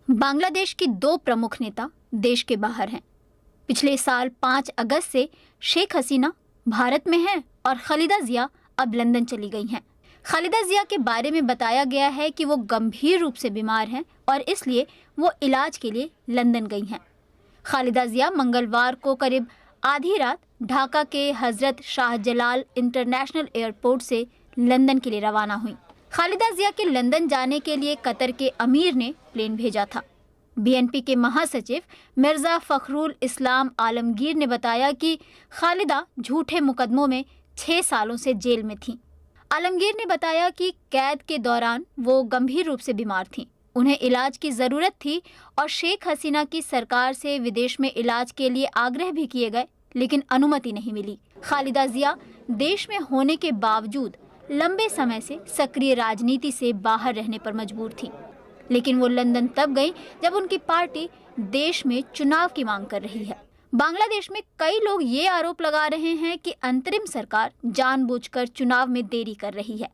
बांग्लादेश की दो प्रमुख नेता देश के बाहर हैं। पिछले साल 5 अगस्त से शेख हसीना भारत में हैं और खालिदा जिया अब लंदन चली गई हैं। खालिदा जिया के बारे में बताया गया है कि वो गंभीर रूप से बीमार हैं और इसलिए वो इलाज के लिए लंदन गई हैं। खालिदा जिया मंगलवार को करीब आधी रात ढाका के हजरत शाहजलाल इंटरनेशनल एयरपोर्ट से लंदन के लिए रवाना हुई। खालिदा जिया के लंदन जाने के लिए कतर के अमीर ने प्लेन भेजा था। बीएनपी के महासचिव मिर्जा फखरुल इस्लाम आलमगीर ने बताया कि खालिदा झूठे मुकदमों में 6 सालों से जेल में थीं। आलमगीर ने बताया कि कैद के दौरान वो गंभीर रूप से बीमार थीं। उन्हें इलाज की जरूरत थी और शेख हसीना की सरकार से विदेश में इलाज के लिए आग्रह भी किए गए, लेकिन अनुमति नहीं मिली। खालिदा जिया देश में होने के बावजूद लंबे समय से सक्रिय राजनीति से बाहर रहने पर मजबूर थी, लेकिन वो लंदन तब गई जब उनकी पार्टी देश में चुनाव की मांग कर रही है। बांग्लादेश में कई लोग ये आरोप लगा रहे हैं कि अंतरिम सरकार जानबूझकर चुनाव में देरी कर रही है।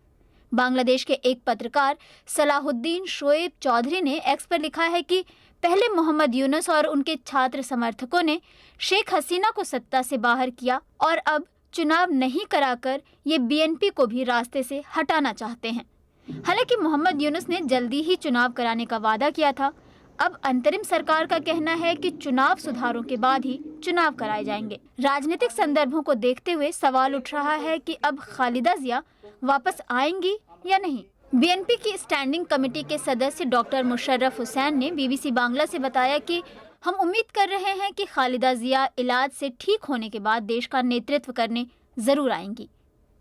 बांग्लादेश के एक पत्रकार सलाहुद्दीन शोएब चौधरी ने एक्स पर लिखा है कि पहले मोहम्मद यूनुस और उनके छात्र समर्थकों ने शेख हसीना को सत्ता से बाहर किया और अब चुनाव नहीं कराकर ये बीएनपी को भी रास्ते से हटाना चाहते हैं। हालांकि मोहम्मद यूनुस ने जल्दी ही चुनाव कराने का वादा किया था। अब अंतरिम सरकार का कहना है कि चुनाव सुधारों के बाद ही चुनाव कराए जाएंगे। राजनीतिक संदर्भों को देखते हुए सवाल उठ रहा है कि अब खालिदा जिया वापस आएंगी या नहीं। बीएनपी की स्टैंडिंग कमेटी के सदस्य डॉक्टर मुशर्रफ हुसैन ने बीबीसी बांग्ला से बताया कि हम उम्मीद कर रहे हैं कि खालिदा जिया इलाज से ठीक होने के बाद देश का नेतृत्व करने जरूर आएंगी।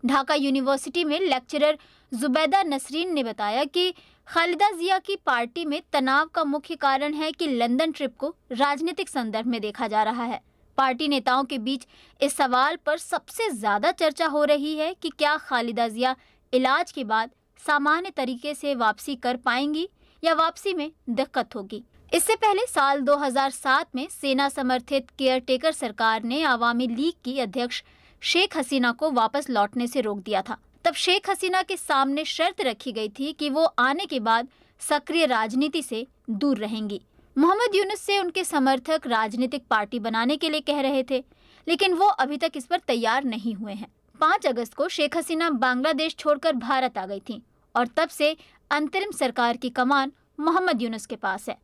ढाका यूनिवर्सिटी में लेक्चरर जुबैदा नसरीन ने बताया कि खालिदा जिया की पार्टी में तनाव का मुख्य कारण है कि लंदन ट्रिप को राजनीतिक संदर्भ में देखा जा रहा है। पार्टी नेताओं के बीच इस सवाल पर सबसे ज्यादा चर्चा हो रही है कि क्या खालिदा जिया इलाज के बाद सामान्य तरीके से वापसी कर पाएंगी या वापसी में दिक्कत होगी। इससे पहले साल 2007 में सेना समर्थित केयरटेकर सरकार ने आवामी लीग की अध्यक्ष शेख हसीना को वापस लौटने से रोक दिया था। तब शेख हसीना के सामने शर्त रखी गई थी कि वो आने के बाद सक्रिय राजनीति से दूर रहेंगी। मोहम्मद यूनुस से उनके समर्थक राजनीतिक पार्टी बनाने के लिए कह रहे थे, लेकिन वो अभी तक इस पर तैयार नहीं हुए हैं। 5 अगस्त को शेख हसीना बांग्लादेश छोड़कर भारत आ गई थी और तब से अंतरिम सरकार की कमान मोहम्मद यूनुस के पास है।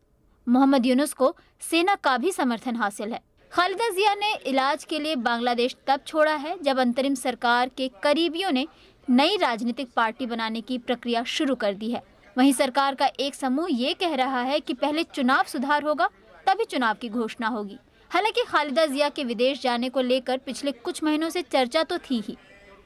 मोहम्मद यूनुस को सेना का भी समर्थन हासिल है। खालिदा जिया ने इलाज के लिए बांग्लादेश तब छोड़ा है जब अंतरिम सरकार के करीबियों ने नई राजनीतिक पार्टी बनाने की प्रक्रिया शुरू कर दी है। वहीं सरकार का एक समूह ये कह रहा है कि पहले चुनाव सुधार होगा, तभी चुनाव की घोषणा होगी। हालांकि खालिदा जिया के विदेश जाने को लेकर पिछले कुछ महीनों से चर्चा तो थी ही।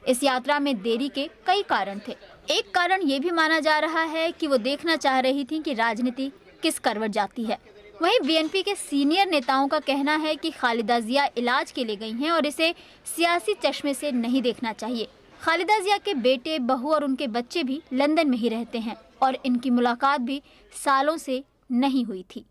इस यात्रा में देरी के कई कारण थे। एक कारण ये भी माना जा रहा है कि वो देखना चाह रही थी कि राजनीति किस करवट जाती है। वहीं बीएनपी के सीनियर नेताओं का कहना है कि खालिदा जिया इलाज के लिए गई हैं और इसे सियासी चश्मे से नहीं देखना चाहिए। खालिदा जिया के बेटे, बहू और उनके बच्चे भी लंदन में ही रहते हैं और इनकी मुलाकात भी सालों से नहीं हुई थी।